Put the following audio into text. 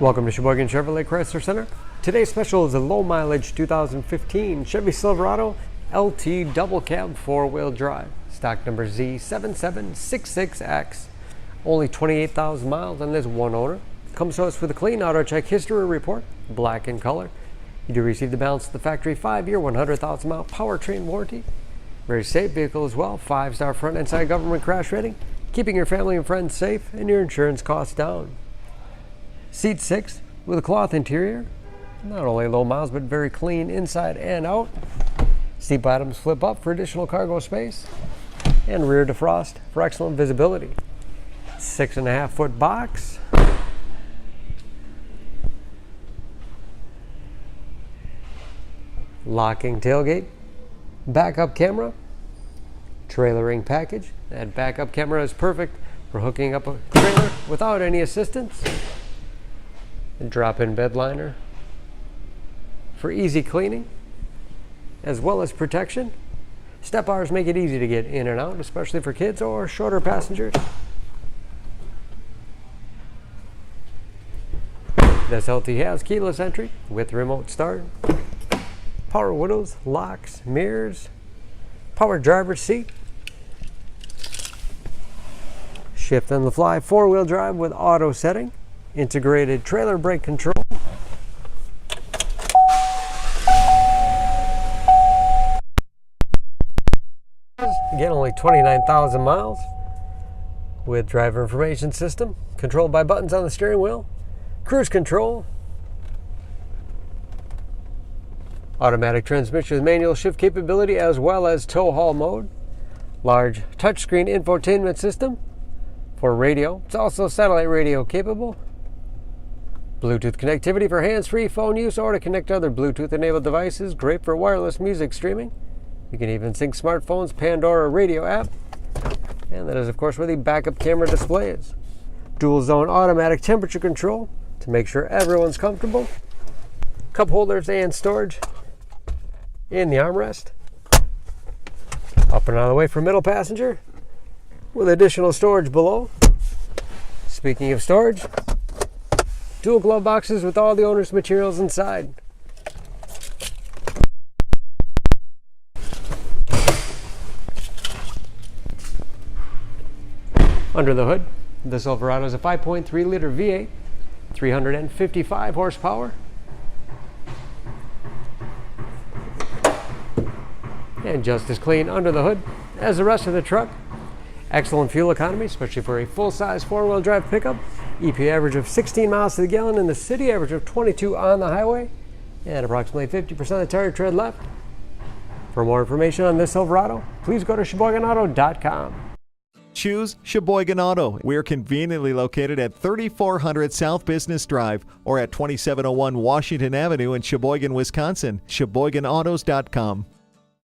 Welcome to Sheboygan Chevrolet Chrysler Center. Today's special is a low mileage 2015 Chevy Silverado LT double cab 4-wheel drive. Stock number Z7766X. Only 28,000 miles on this one owner. Comes to us with a clean auto check history report, black in color. You do receive the balance of the factory 5-year, 100,000 mile powertrain warranty. Very safe vehicle as well. 5-star front and side government crash rating, keeping your family and friends safe and your insurance costs down. Seat 6 with a cloth interior. Not only low miles, but very clean inside and out. Seat bottoms flip up for additional cargo space. And rear defrost for excellent visibility. 6.5-foot box. Locking tailgate. Backup camera. Trailering package. That backup camera is perfect for hooking up a trailer without any assistance. A drop-in bed liner for easy cleaning as well as protection. Step bars make it easy to get in and out, especially for kids or shorter passengers. This LT has keyless entry with remote start, power windows, locks, mirrors, power driver's seat, shift on the fly 4-wheel drive with auto setting, integrated trailer brake control. Again, only 29,000 miles with driver information system, controlled by buttons on the steering wheel, cruise control, automatic transmission with manual shift capability as well as tow haul mode, large touchscreen infotainment system for radio. It's also satellite radio capable. Bluetooth connectivity for hands-free phone use or to connect to other Bluetooth-enabled devices. Great for wireless music streaming. You can even sync smartphones, Pandora radio app. And that is, of course, where the backup camera display is. Dual zone automatic temperature control to make sure everyone's comfortable. Cup holders and storage in the armrest. Up and out of the way for middle passenger with additional storage below. Speaking of storage, dual glove boxes with all the owner's materials inside. Under the hood, the Silverado is a 5.3-liter V8, 355 horsepower. And just as clean under the hood as the rest of the truck. Excellent fuel economy, especially for a full-size 4-wheel drive pickup. EPA average of 16 miles to the gallon in the city, average of 22 on the highway, and approximately 50% of the tire tread left. For more information on this Silverado, please go to SheboyganAuto.com. Choose Sheboygan Auto. We're conveniently located at 3400 South Business Drive or at 2701 Washington Avenue in Sheboygan, Wisconsin. SheboyganAutos.com.